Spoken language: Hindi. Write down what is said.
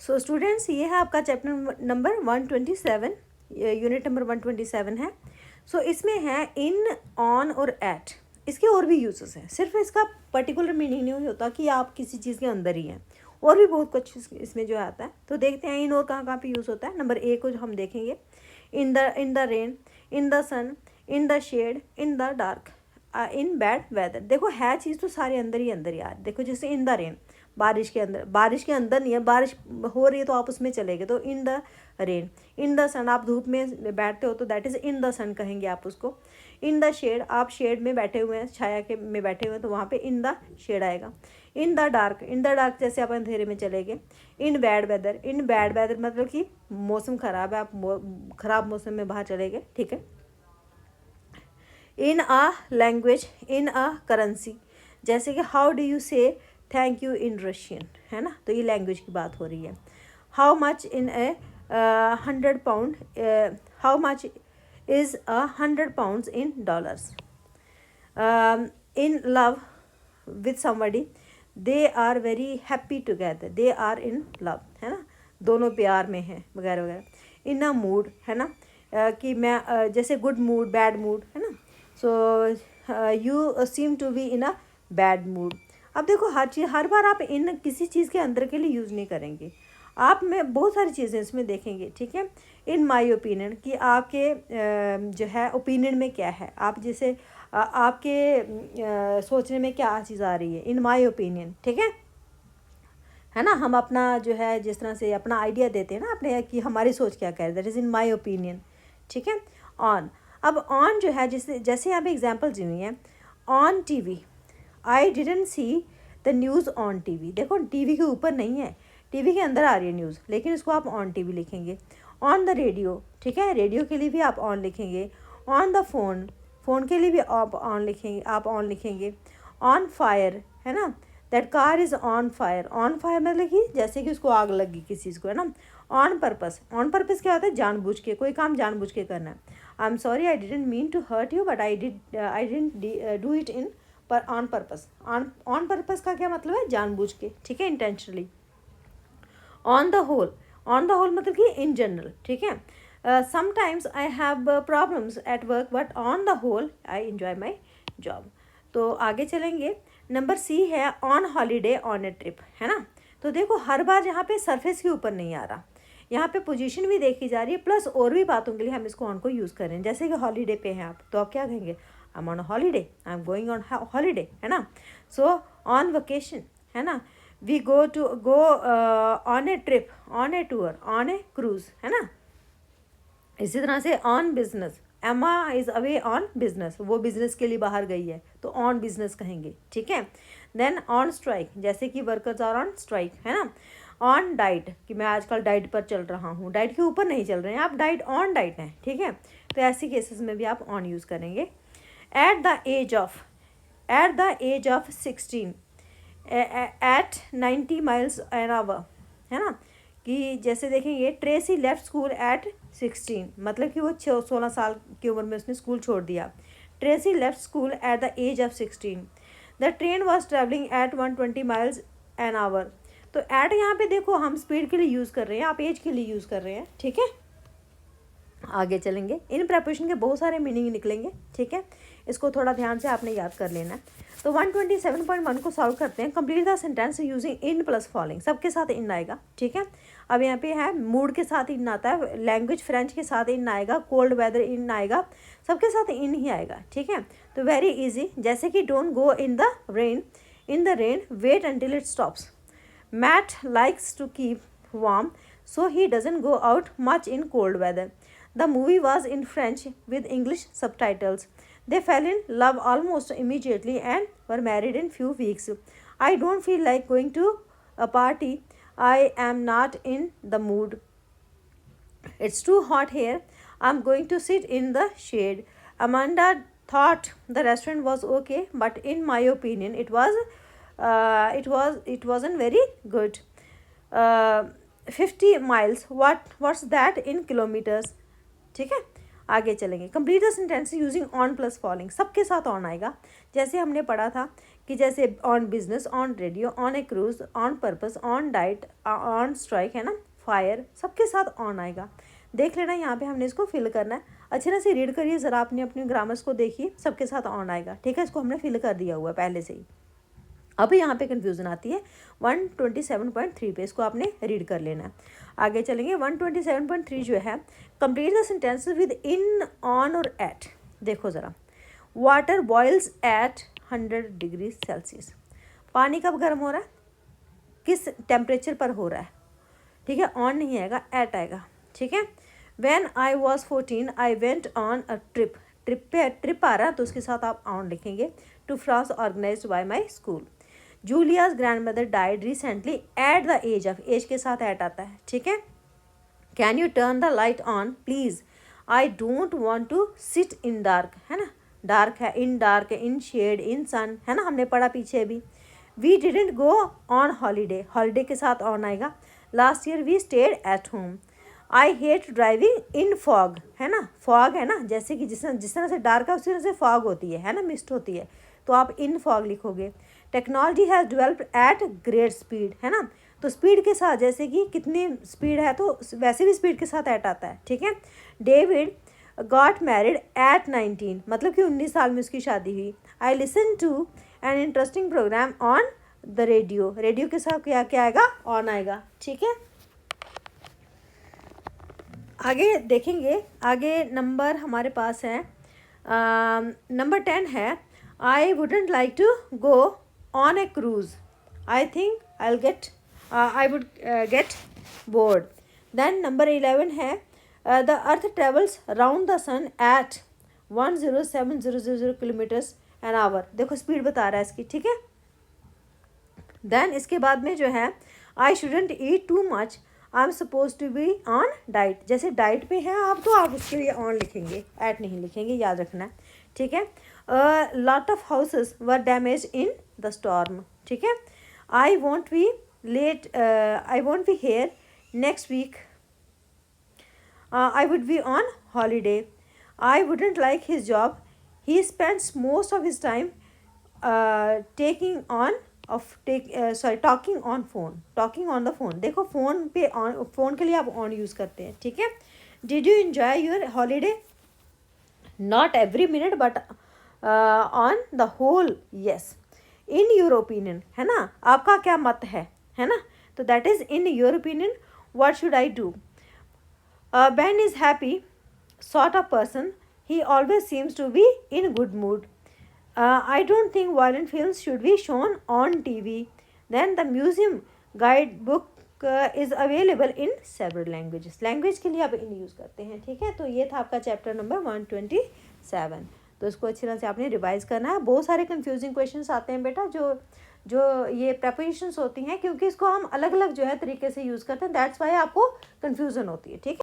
सो स्टूडेंट्स, ये है आपका चैप्टर नंबर 127, यूनिट नंबर 127 है। सो इसमें है इन, ऑन और एट। इसके और भी यूजेस हैं, सिर्फ इसका पर्टिकुलर मीनिंग नहीं होता कि आप किसी चीज़ के अंदर ही हैं, और भी बहुत कुछ इसमें जो आता है। तो देखते हैं इन और कहाँ पे यूज़ होता है। नंबर ए को जो हम देखेंगे, in the rain, in the sun, in the shade, in the dark, in bad weather. देखो है चीज़ तो सारे अंदर ही अंदर यार। देखो जैसे इन द रेन, बारिश के अंदर, बारिश के अंदर नहीं है, बारिश हो रही है तो आप उसमें चले गए तो in the rain. In the sun, आप धूप में बैठते हो तो that is in the sun कहेंगे आप उसको। इन द शेड, आप शेड में बैठे हुए हैं, छाया के में बैठे हुए हैं तो वहाँ पे इन द शेड आएगा। In the dark, in the dark जैसे आप अंधेरे में चले गए। In bad weather, in bad weather मतलब कि मौसम ख़राब है, आप ख़राब मौसम में बाहर चले गए, ठीक है। इन a language, in a currency, जैसे कि हाउ डू यू से थैंक यू इन रशियन, है ना, तो ये लैंग्वेज की बात हो रही है। How much in a 100 pound, how much is 100 pounds in dollars. In love with somebody, they are very happy together, they are in love, है ना, दोनों प्यार में हैं वगैरह वगैरह। इन अ मूड, है ना, कि मैं जैसे गुड मूड, बैड मूड, है ना। So you seem to be in a bad mood. अब देखो हर चीज़, हर बार आप इन किसी चीज़ के अंदर के लिए यूज़ नहीं करेंगे, आप में बहुत सारी चीज़ें इसमें देखेंगे, ठीक है। इन माई ओपिनियन, कि आपके जो है ओपिनियन में क्या है, आप जैसे आपके सोचने में क्या चीज़ आ रही है, इन माई ओपिनियन, ठीक है ना। हम अपना जो है जिस तरह से अपना आइडिया देते हैं ना अपने, कि हमारी सोच क्या कह रही है, that is in my opinion, ठीक है। ऑन, अब ऑन जो है जैसे यहाँ पे एग्जाम्पल दी हुई है। On TV, I didn't see the news on TV. देखो टीवी के ऊपर नहीं है, टीवी के अंदर आ रही है न्यूज़, लेकिन इसको आप ऑन टीवी लिखेंगे। ऑन द रेडियो, ठीक है, रेडियो के लिए भी आप ऑन लिखेंगे। ऑन द फोन, फ़ोन के लिए भी आप ऑन लिखेंगे, आप ऑन लिखेंगे। ऑन फायर, है ना, that car is on fire. On fire मतलब कि जैसे कि उसको आग लगी किसी चीज़ को, है ना। ऑन पर्पस, ऑन पर्पस क्या होता है, जानबूझ के, कोई काम जानबूझ के करना है। I am sorry, I didn't mean to hurt you but I didn't do it in per on purpose. On purpose का क्या मतलब है, जानबूझ के, ठीक है, intentionally. On the whole, on the whole मतलब कि इन जनरल, ठीक है। Sometimes I have problems at work but on the whole I enjoy my job. तो आगे चलेंगे। नंबर सी है on holiday on a trip, है ना। तो देखो हर बार यहाँ पे सरफेस के ऊपर नहीं आ रहा, यहाँ पे पोजीशन भी देखी जा रही है, प्लस और भी बातों के लिए हम इसको ऑन को यूज़ कर रहे हैं। जैसे कि हॉलीडे पे हैं आप, तो आप क्या कहेंगे, I am on holiday, I am going on holiday, है ना। सो ऑन वेकेशन, है ना, we go on a trip, on a tour, on a cruise, है ना। इसी तरह से on business, Emma is away on business, वो बिजनेस के लिए बाहर गई है तो ऑन बिजनेस कहेंगे, ठीक है। देन ऑन स्ट्राइक, जैसे कि वर्कर्स आर ऑन स्ट्राइक, है ना। ऑन डाइट, कि मैं आजकल डाइट पर चल रहा हूँ, डाइट के ऊपर नहीं चल रहे हैं आप, डाइट ऑन डाइट हैं, ठीक है। तो ऐसी केसेस में भी आप ऑन यूज़ करेंगे। At the age of, at the age of 16, at 90 miles an hour, है ना, कि जैसे देखेंगे ट्रेसी लेफ्ट स्कूल एट 16, मतलब कि वो 16 साल की उम्र में उसने स्कूल छोड़ दिया। Tracy left school at the age of 16। The train was travelling at 120 miles an hour. तो एट यहाँ पे देखो हम स्पीड के लिए यूज़ कर रहे हैं, आप एज के लिए यूज़ कर रहे हैं, ठीक है। आगे चलेंगे, इन प्रेपोजिशन के बहुत सारे मीनिंग निकलेंगे, ठीक है, इसको थोड़ा ध्यान से आपने याद कर लेना है। तो 127.1 को सॉल्व करते हैं। Complete the sentence using in plus following, सबके साथ इन आएगा, ठीक है। अब यहाँ पे है मूड के साथ इन आता है, लैंग्वेज फ्रेंच के साथ इन आएगा, कोल्ड वेदर इन आएगा, सबके साथ इन ही आएगा, ठीक है। तो वेरी इजी, जैसे कि don't go in the rain, in the rain, wait until it stops. Matt likes to keep warm so he doesn't go out much in cold weather. The movie was in French with English subtitles. They fell in love almost immediately and were married in few weeks. I don't feel like going to a party. I am not in the mood. It's too hot here. I'm going to sit in the shade. Amanda thought the restaurant was okay, but in my opinion, it wasn't very good. 50 miles, what's that in kilometres, ठीक है। आगे चलेंगे। Complete the sentence using on plus following, सबके साथ ऑन आएगा। जैसे हमने पढ़ा था कि जैसे on business, on radio, on a cruise, on purpose, on diet, on strike, है ना, फायर, सबके साथ ऑन आएगा। देख लेना, यहाँ पे हमने इसको फिल करना है। अच्छी तरह से रीड करिए ज़रा, आपने अपने ग्रामर्स को देखिए, सबके साथ ऑन आएगा, ठीक है। इसको हमने फिल कर दिया हुआ है पहले से ही। अब यहाँ पे कन्फ्यूज़न आती है 127.3 पे, इसको आपने रीड कर लेना है। आगे चलेंगे 127.3 जो है, complete the sentences with in, on और एट। देखो ज़रा, water boils at 100 degree Celsius. पानी कब गर्म हो रहा है, किस टेम्परेचर पर हो रहा है, ठीक है। ऑन नहीं आएगा, एट आएगा, ठीक है। When I was 14 I went on a trip. Trip पे ट्रिप आ रहा है तो उसके साथ आप ऑन लिखेंगे। To France organised by my school. Julia's grandmother died recently at the age of, age के साथ एट आता है, ठीक है। Can you turn the light on please, I don't want to sit in dark, है ना, डार्क है, इन डार्क है, इन शेड, इन सन, है ना, हमने पढ़ा पीछे भी। We didn't go on holiday, holiday के साथ ऑन आएगा। Last year we stayed at home. I hate driving in fog, है ना, फॉग है ना, जैसे कि जिस तरह से डार्क है उसी तरह से फॉग होती है ना, मिस्ट होती है, तो आप इन फॉग लिखोगे। Technology has developed eight great speed, है ना, तो स्पीड के साथ जैसे कि कितनी स्पीड है तो वैसे भी स्पीड के साथ एट आता है, ठीक है। डेविड गॉट मैरिड एट 19, मतलब कि 19 साल में उसकी शादी हुई। I listen to an interesting programme on the radio, radio के साथ क्या क्या आएगा, ऑन आएगा, ठीक है। आगे देखेंगे, आगे नंबर हमारे पास है नंबर 10 है, I wouldn't like to go on a cruise, I think I would get bored. देन नंबर 11 है, the earth travels round the sun at 107,000 kilometres an hour. देखो स्पीड बता रहा है इसकी, ठीक है। देन इसके बाद में जो है, I shouldn't eat too much, I am suppose to be on diet. जैसे डाइट पे हैं आप तो आप उसके लिए ऑन लिखेंगे, एट नहीं लिखेंगे, याद रखना है, ठीक है। Lot of houses were damage in the storm, ठीक है। I won't be late, I won't be here next week, I would be on holiday. I wouldn't like his job, he spends most of his time talking on phone, talking on the phone. देखो फ़ोन पे ऑन, फ़ोन के लिए आप ऑन यूज़ करते हैं, ठीक है। Did you enjoy your holiday, not every minute but on the whole yes. In your opinion, है ना, आपका क्या मत है ना, तो that is in your opinion, what should I do. Ben is happy sort of person, he always seems to be in good mood. I don't think violent films should be shown on TV. Then the museum guidebook is available in several languages. Language के लिए आप इन यूज़ करते हैं, ठीक है। तो ये था आपका चैप्टर नंबर 127। तो इसको अच्छी तरह से आपने रिवाइज करना है। बहुत सारे कंफ्यूजिंग क्वेश्चंस आते हैं बेटा, जो ये प्रेपोजिशंस होती हैं, क्योंकि इसको हम अलग अलग जो है तरीके से यूज़ करते हैं, दैट्स वाई आपको कन्फ्यूज़न होती है, ठीक है।